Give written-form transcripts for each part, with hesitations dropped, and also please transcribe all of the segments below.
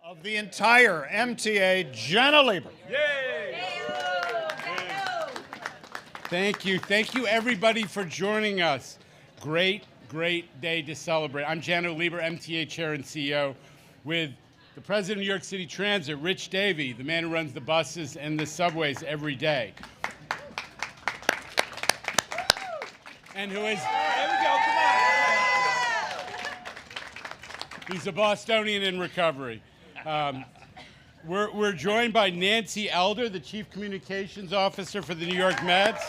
of the entire MTA, Jenna Lieber. Yay! Thank you. Thank you, everybody, for joining us. Great day to celebrate. I'm Jenna Lieber, MTA Chair and CEO, with the President of New York City Transit, Rich Davey, the man who runs the buses and the subways every day. And who is... There we go, come on. He's a Bostonian in recovery. We're joined by Nancy Elder, the Chief Communications Officer for the New York Mets.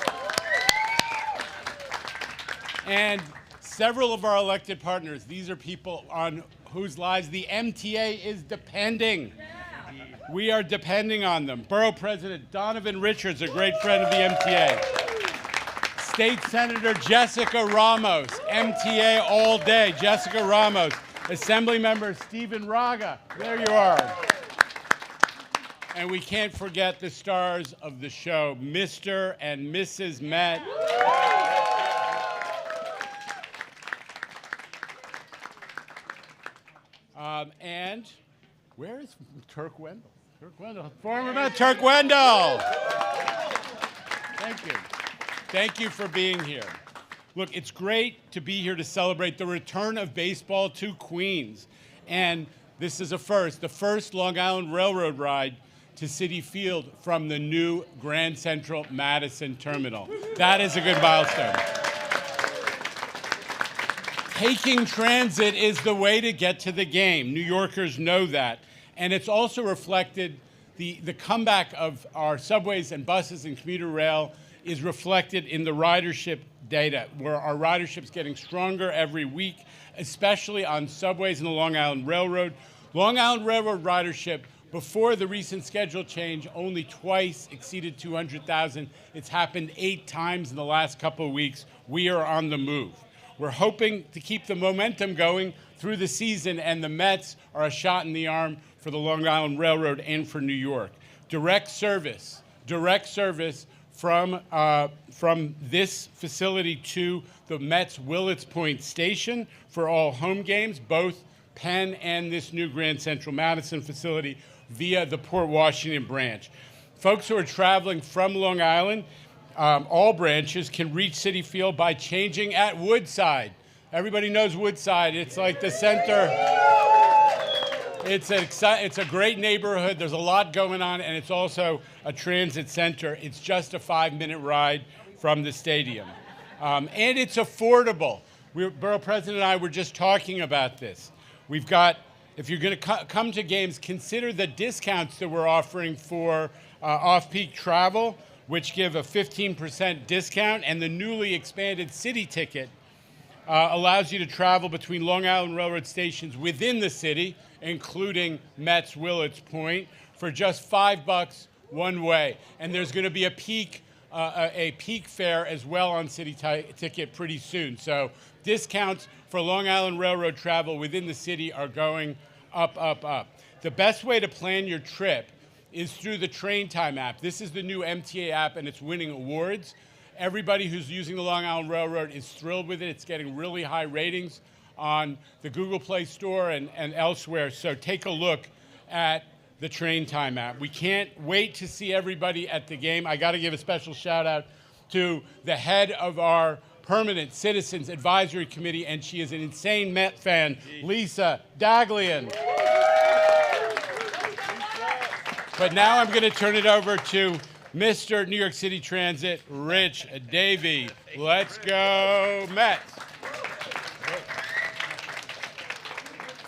And several of our elected partners. These are people on whose lives the MTA is depending. We are depending on them. Borough President Donovan Richards, a great friend of the MTA. State Senator Jessica Ramos, MTA all day. Jessica Ramos. Assembly Member Stephen Raga, there you are. And we can't forget the stars of the show, Mr. and Mrs. Met. And where is Turk Wendell? Turk Wendell, former Met Turk Wendell. Thank you. Thank you for being here. Look, it's great to be here to celebrate the return of baseball to Queens. And this is the first Long Island Railroad ride to Citi Field from the new Grand Central Madison Terminal. That is a good milestone. Taking transit is the way to get to the game. New Yorkers know that. And it's also reflected, the comeback of our subways and buses and commuter rail is reflected in the ridership data, where our ridership's getting stronger every week, especially on subways and the Long Island Railroad. Long Island Railroad ridership, before the recent schedule change, only twice exceeded 200,000. It's happened 8 times in the last couple of weeks. We are on the move. We're hoping to keep the momentum going through the season, and the Mets are a shot in the arm for the Long Island Railroad and for New York. Direct service from this facility to the Mets Willets Point Station for all home games, both Penn and this new Grand Central Madison facility via the Port Washington branch. Folks who are traveling from Long Island, all branches can reach Citi Field by changing at Woodside. Everybody knows Woodside. It's like the center. It's a great neighborhood. There's a lot going on, and it's also a transit center. It's just a 5-minute ride from the stadium. And it's affordable. Borough President and I were just talking about this. We've got, if you're going to come to games, consider the discounts that we're offering for off-peak travel, which give a 15% discount, and the newly expanded City Ticket allows you to travel between Long Island Railroad stations within the city, including Mets Willets Point, for just $5 one way. And there's going to be a peak fare as well on City Ticket pretty soon. So discounts for Long Island Railroad travel within the city are going up. The best way to plan your trip is through the Train Time app. This is the new MTA app, and it's winning awards. Everybody who's using the Long Island Railroad is thrilled with it. It's getting really high ratings on the Google Play Store and elsewhere. So take a look at the Train Time app. We can't wait to see everybody at the game. I got to give a special shout out to the head of our Permanent Citizens Advisory Committee, and she is an insane Met fan, Lisa Daglian. But now I'm going to turn it over to Mr. New York City Transit, Rich Davey. Let's go, Mets.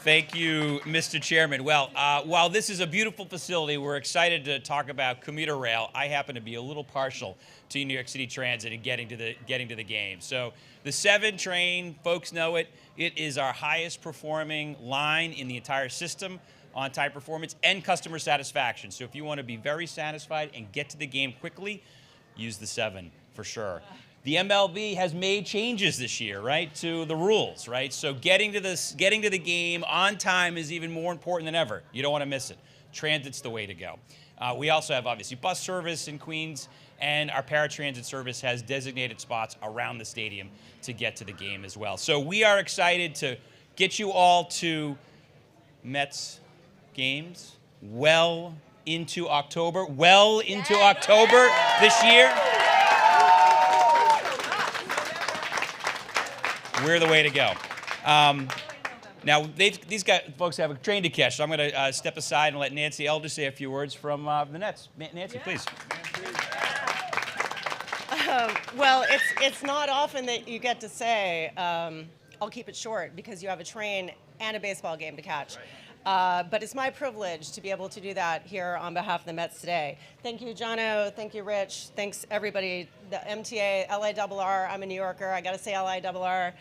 Thank you, Mr. Chairman. Well, while this is a beautiful facility, we're excited to talk about commuter rail. I happen to be a little partial to New York City Transit and getting to the game. So the 7 train, folks know it. It is our highest performing line in the entire system, on-time performance and customer satisfaction. So if you want to be very satisfied and get to the game quickly, use the 7 for sure. The MLB has made changes this year, right, to the rules, right? So getting to the game on time is even more important than ever. You don't want to miss it. Transit's the way to go. We also have, obviously, bus service in Queens, and our paratransit service has designated spots around the stadium to get to the game as well. So we are excited to get you all to Mets games well into October, October this year. We're the way to go. Now, these folks have a train to catch, so I'm going to step aside and let Nancy Elder say a few words from the Nets. Nancy, please. Well, it's not often that you get to say, I'll keep it short, because you have a train and a baseball game to catch. But it's my privilege to be able to do that here on behalf of the Mets today. Thank you, Jono. Thank you, Rich. Thanks, everybody. The MTA, LIRR. I'm a New Yorker. I got to say LIRR.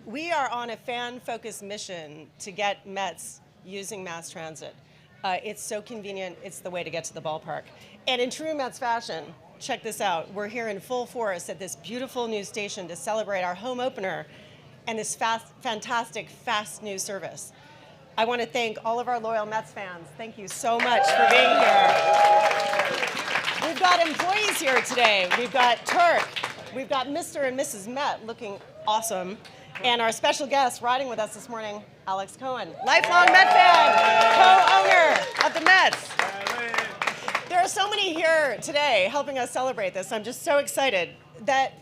We are on a fan-focused mission to get Mets using mass transit. It's so convenient. It's the way to get to the ballpark. And in true Mets fashion, check this out. We're here in full force at this beautiful new station to celebrate our home opener and this fantastic fast news service. I want to thank all of our loyal Mets fans. Thank you so much for being here. We've got employees here today. We've got Turk. We've got Mr. and Mrs. Met looking awesome. And our special guest riding with us this morning, Alex Cohen, lifelong Met fan, co-owner of the Mets. There are so many here today helping us celebrate this. I'm just so excited that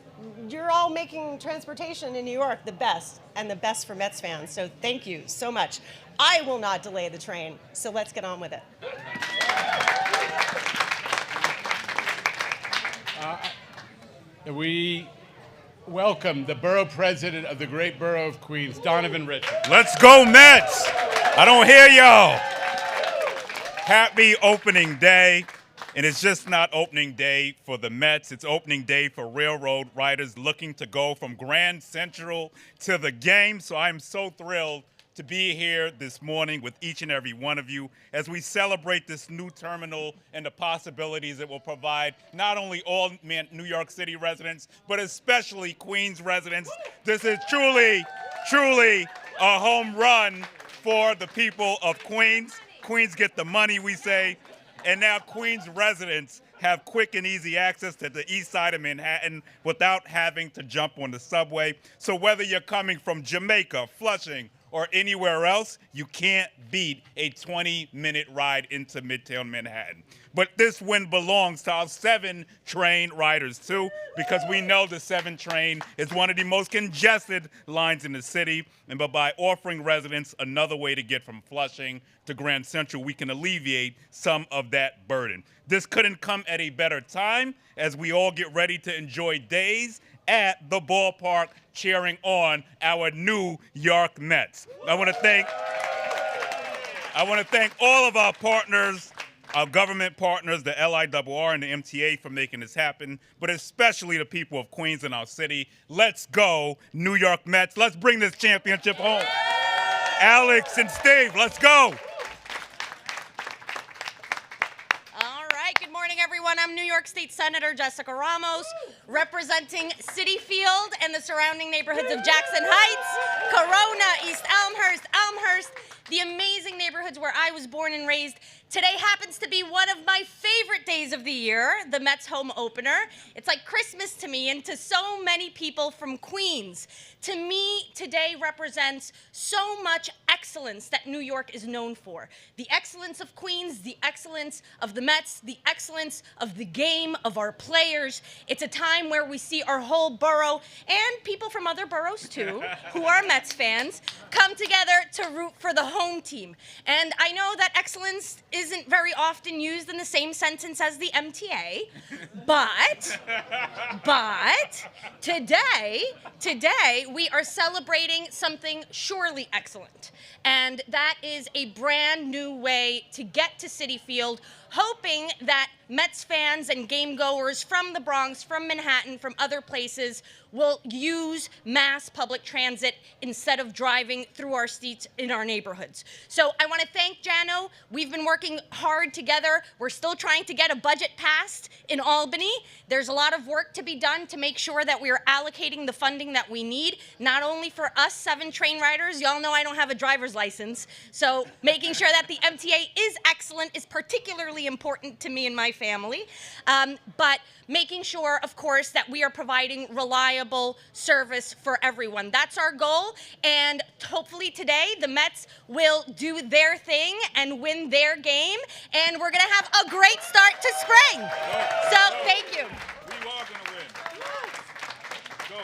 you're all making transportation in New York the best, and the best for Mets fans. So thank you so much. I will not delay the train, so let's get on with it. We welcome the borough president of the great borough of Queens, Donovan Richards. Let's go, Mets! I don't hear y'all. Happy opening day. And it's just not opening day for the Mets. It's opening day for railroad riders looking to go from Grand Central to the game. So I'm so thrilled to be here this morning with each and every one of you as we celebrate this new terminal and the possibilities it will provide not only all New York City residents, but especially Queens residents. This is truly, truly a home run for the people of Queens. Queens get the money, we say. And now Queens residents have quick and easy access to the east side of Manhattan without having to jump on the subway. So whether you're coming from Jamaica, Flushing, or anywhere else, you can't beat a 20-minute ride into Midtown Manhattan. But this win belongs to our 7 train riders, too, because we know the 7 train is one of the most congested lines in the city. But by offering residents another way to get from Flushing to Grand Central, we can alleviate some of that burden. This couldn't come at a better time as we all get ready to enjoy days at the ballpark cheering on our New York Mets. I want to thank all of our partners, our government partners, the LIRR and the MTA, for making this happen, but especially the people of Queens and our city. Let's go, New York Mets. Let's bring this championship home. Alex and Steve, let's go. Good morning, everyone. I'm New York State Senator Jessica Ramos, representing Citi Field and the surrounding neighborhoods of Jackson Heights, Corona, East Elmhurst, the amazing neighborhoods where I was born and raised. Today happens to be one of my favorite days of the year, the Mets home opener. It's like Christmas to me and to so many people from Queens. To me, today represents so much excellence that New York is known for. The excellence of Queens, the excellence of the Mets, the excellence of the game, of our players. It's a time where we see our whole borough and people from other boroughs too, who are Mets fans, come together to root for the home team. And I know that excellence isn't very often used in the same sentence as the MTA, but today we are celebrating something surely excellent. And that is a brand new way to get to Citi Field, hoping that Mets fans and game goers from the Bronx, from Manhattan, from other places will use mass public transit instead of driving through our streets in our neighborhoods. So I want to thank Jano. We've been working hard together. We're still trying to get a budget passed in Albany. There's a lot of work to be done to make sure that we are allocating the funding that we need, not only for us 7 train riders. Y'all know I don't have a driver's license. So making sure that the MTA is excellent is particularly really important to me and my family. But making sure, of course, that we are providing reliable service for everyone. That's our goal, and hopefully today the Mets will do their thing and win their game, and we're going to have a great start to spring. So thank you. We are going to win. Go.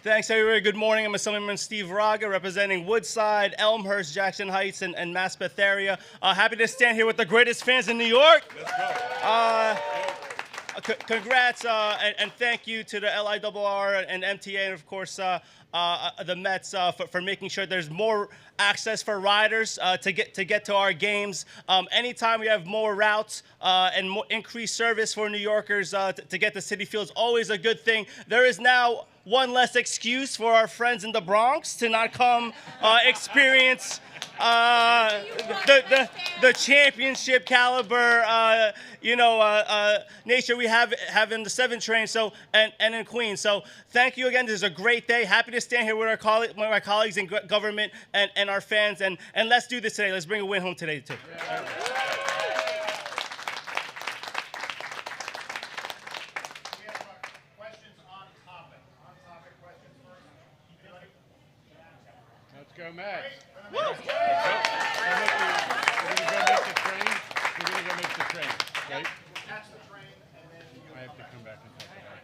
Thanks, everybody. Good morning. I'm Assemblyman Steve Raga, representing Woodside, Elmhurst, Jackson Heights, and Maspeth area. Happy to stand here with the greatest fans in New York. Let's go. Congrats and thank you to the LIRR and MTA, and of course the Mets for making sure there's more access for riders to get to our games. Anytime we have more routes and more increased service for New Yorkers to get to Citi Field is always a good thing. There is now one less excuse for our friends in the Bronx to not come experience the championship caliber, nature we have in the 7 train, and in Queens. So thank you again. This is a great day. Happy to stand here with my colleagues in government and our fans, and let's do this today. Let's bring a win home today too. Let's go, Mets. We're going to go make the train. We're going to go make the train, right? Catch the train and then I have to come back and talk about it.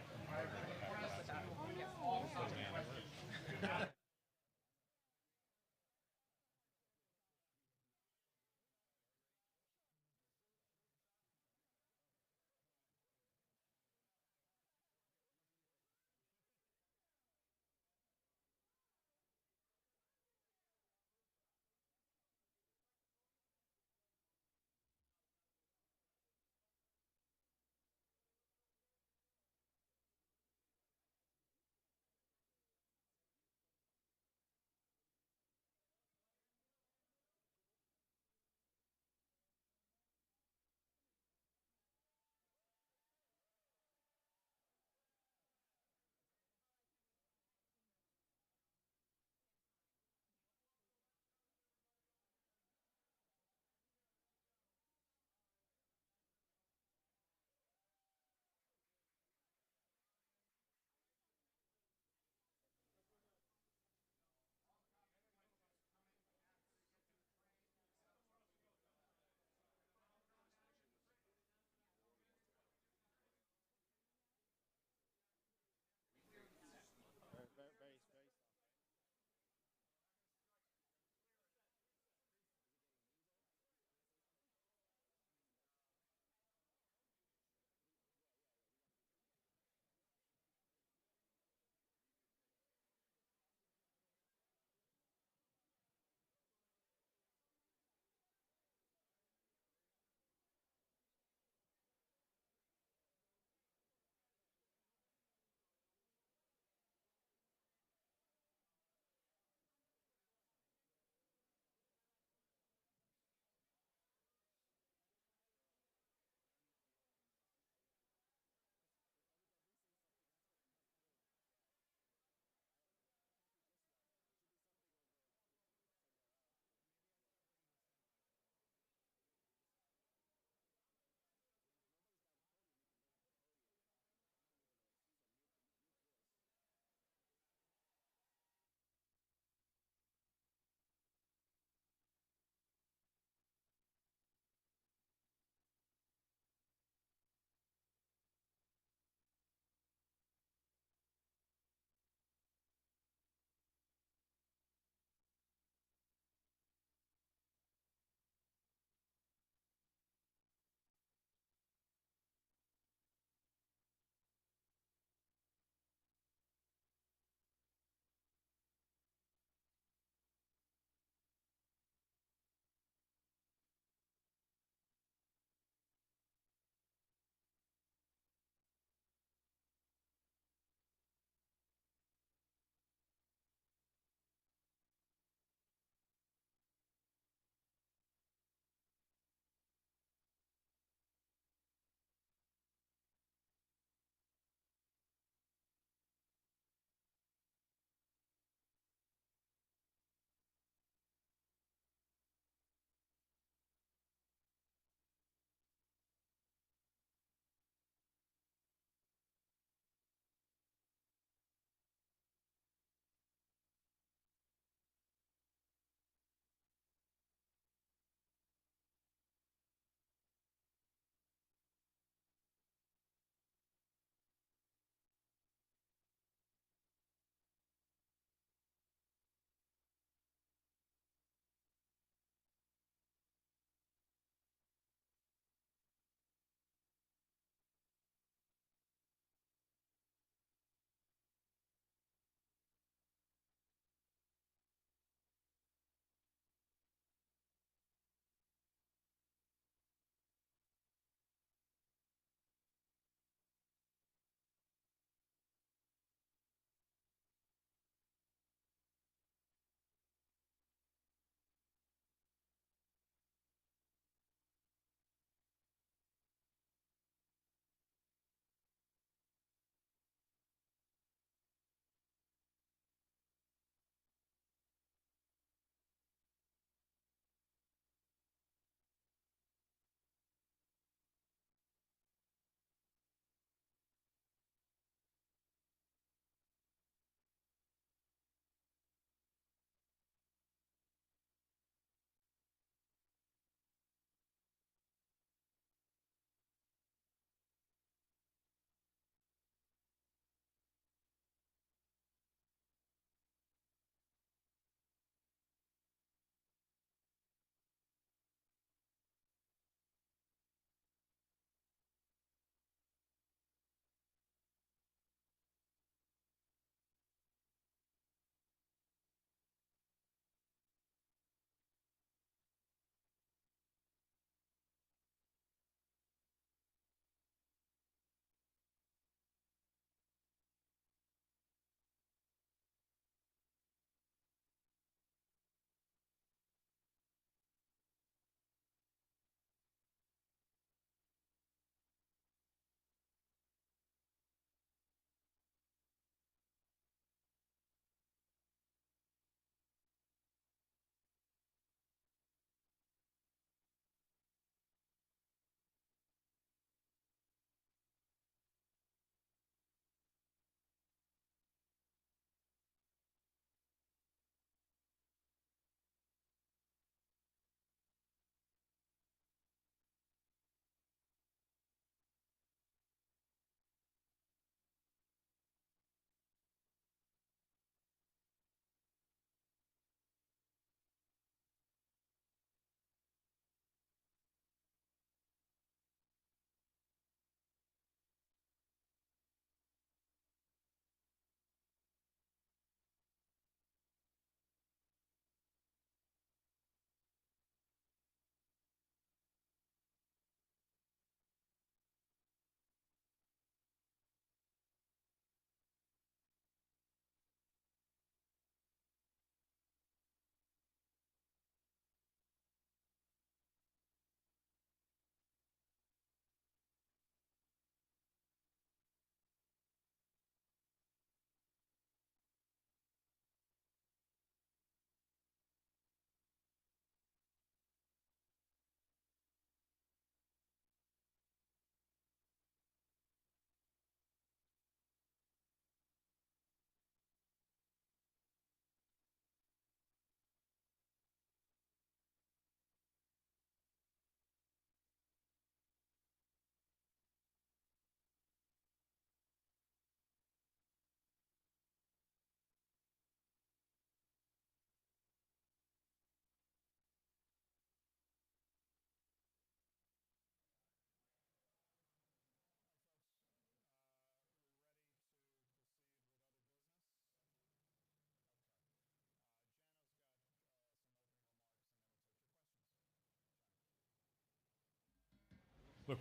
Look,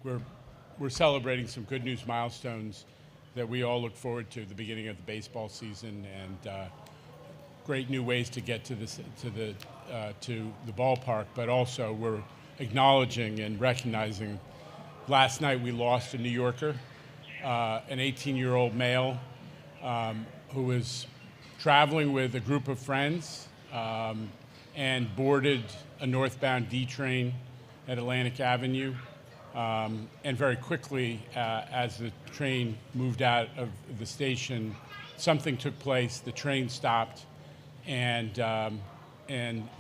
we're celebrating some good news milestones that we all look forward to, the beginning of the baseball season, and great new ways to get to the ballpark. But also, we're acknowledging and recognizing. Last night we lost a New Yorker, an 18-year-old male who was traveling with a group of friends and boarded a northbound D train at Atlantic Avenue. And very quickly, as the train moved out of the station, something took place. The train stopped, and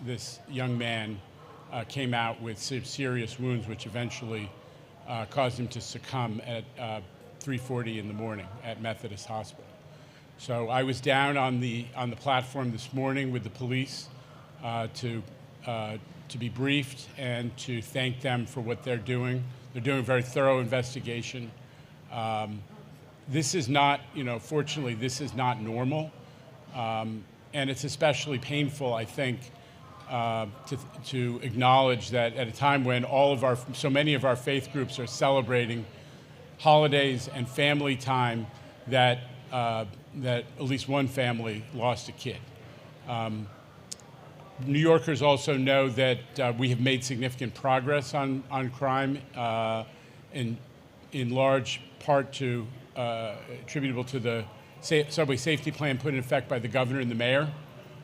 this young man came out with serious wounds, which eventually caused him to succumb at 3:40 in the morning at Methodist Hospital. So I was down on the platform this morning with the police to be briefed and to thank them for what they're doing. They're doing a very thorough investigation. This is not, fortunately, this is not normal, and it's especially painful, I think, to acknowledge that at a time when so many of our faith groups are celebrating holidays and family time, that at least one family lost a kid. New Yorkers also know that we have made significant progress on crime, in large part attributable to the subway safety plan put in effect by the governor and the mayor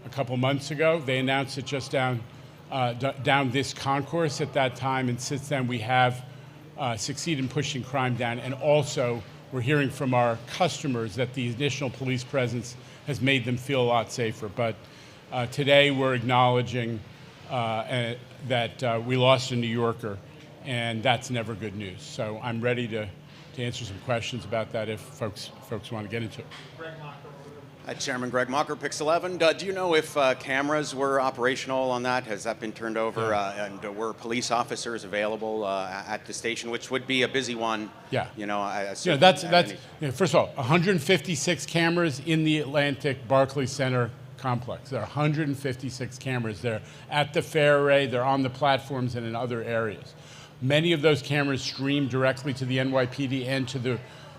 a couple months ago. They announced it just down this concourse at that time, and since then we have succeeded in pushing crime down. And also, we're hearing from our customers that the additional police presence has made them feel a lot safer. But today we're acknowledging that we lost a New Yorker, and that's never good news. So I'm ready to answer some questions about that if folks want to get into it. Hi, Chairman Greg Mocker, Pix 11. Do you know if cameras were operational on that? Has that been turned over? Yeah. And were police officers available at the station, which would be a busy one? Yeah. I assume that's first of all, 156 cameras in the Atlantic Barclays Center complex. There are 156 cameras there at the fair array. They're on the platforms and in other areas. Many of those cameras stream directly to the NYPD and to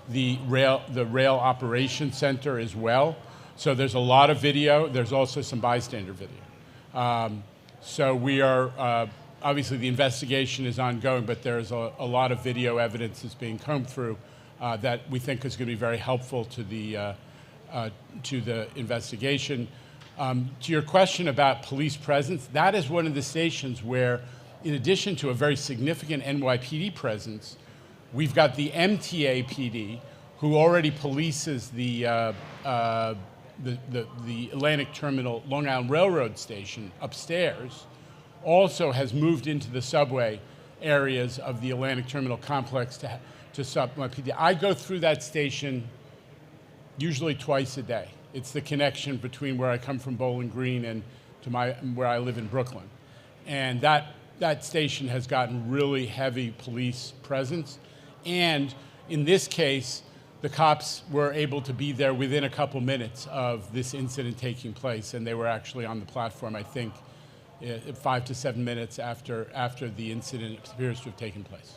the rail operations center as well. So there's a lot of video. There's also some bystander video. So we are, obviously the investigation is ongoing, but there's a lot of video evidence that's being combed through that we think is going to be very helpful to the investigation. To your question about police presence, that is one of the stations where, in addition to a very significant NYPD presence, we've got the MTA PD, who already polices the Atlantic Terminal Long Island Railroad Station upstairs, also has moved into the subway areas of the Atlantic Terminal complex to supplement PD. I go through that station usually twice a day. It's the connection between where I come from, Bowling Green, and to where I live in Brooklyn. And that station has gotten really heavy police presence. And in this case, the cops were able to be there within a couple minutes of this incident taking place, and they were actually on the platform, I think, 5 to 7 minutes after the incident appears to have taken place.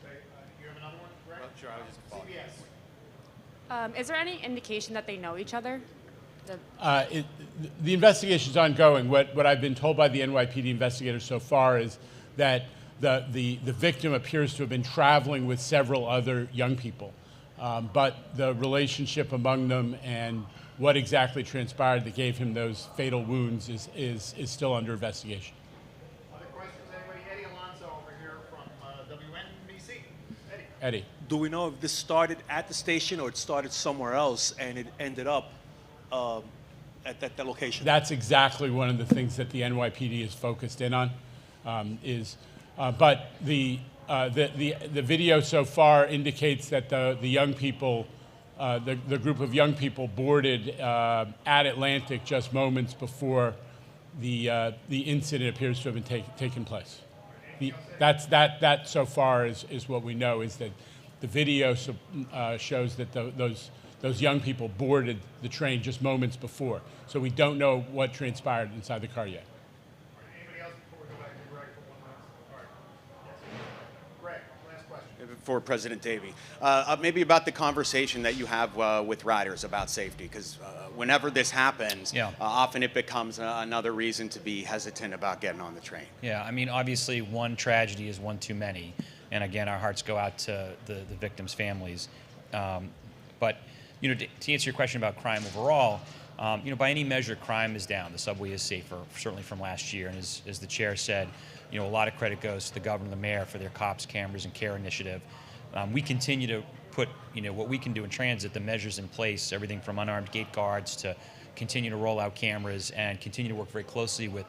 Okay, you have another one, Greg? Well, sure, I was just following. CBS. Is there any indication that they know each other? The investigation is ongoing. What I've been told by the NYPD investigators so far is that the victim appears to have been traveling with several other young people. But the relationship among them and what exactly transpired that gave him those fatal wounds is still under investigation. Other questions? Anybody? Eddie Alonso over here from WNBC. Eddie. Do we know if this started at the station or it started somewhere else and it ended up at that location? That's exactly one of the things that the NYPD is focused in on. But the video so far indicates that the young people, the group of young people boarded at Atlantic just moments before the incident appears to have been taken place. That so far is what we know, is that the video shows that those young people boarded the train just moments before. So we don't know what transpired inside the car yet. Anybody else before we go back to Greg for one last? All right. Yes. Greg. for President Davey. Maybe about the conversation that you have with riders about safety, because whenever this happens, often it becomes another reason to be hesitant about getting on the train. Yeah, I mean, obviously, one tragedy is one too many. And again, our hearts go out to the victims' families. But, you know, to answer your question about crime overall, you know, by any measure, crime is down. The subway is safer, certainly from last year. And as the chair said, you know, a lot of credit goes to the governor and the mayor for their cops, cameras, and care initiative. We continue to put, you know, what we can do in transit, the measures in place, everything from unarmed gate guards to continue to roll out cameras and continue to work very closely with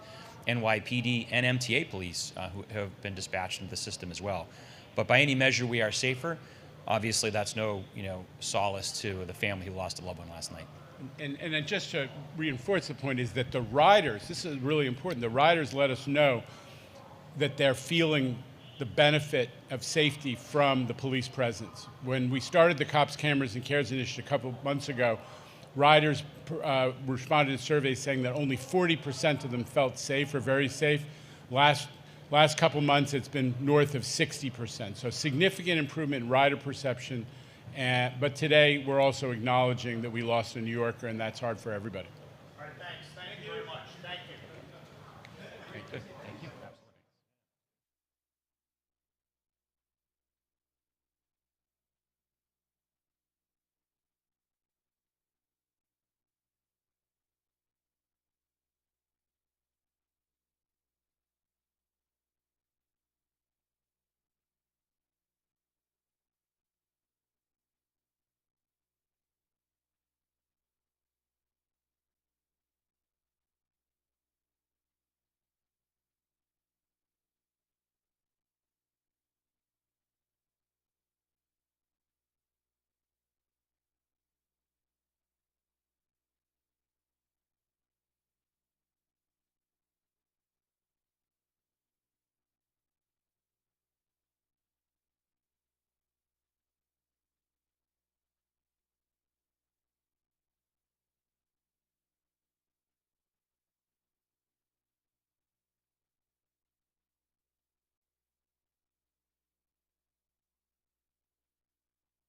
NYPD and MTA police who have been dispatched into the system as well. But by any measure, we are safer. Obviously, that's no, you know, solace to the family who lost a loved one last night. And then just to reinforce the point is that the riders, this is really important, the riders let us know that they're feeling the benefit of safety from the police presence. When we started the Cops, Cameras, and Cares initiative a couple of months ago, riders responded to surveys saying that only 40% of them felt safe or very safe. Last couple months, it's been north of 60%. So significant improvement in rider perception. But today, we're also acknowledging that we lost a New Yorker, and that's hard for everybody.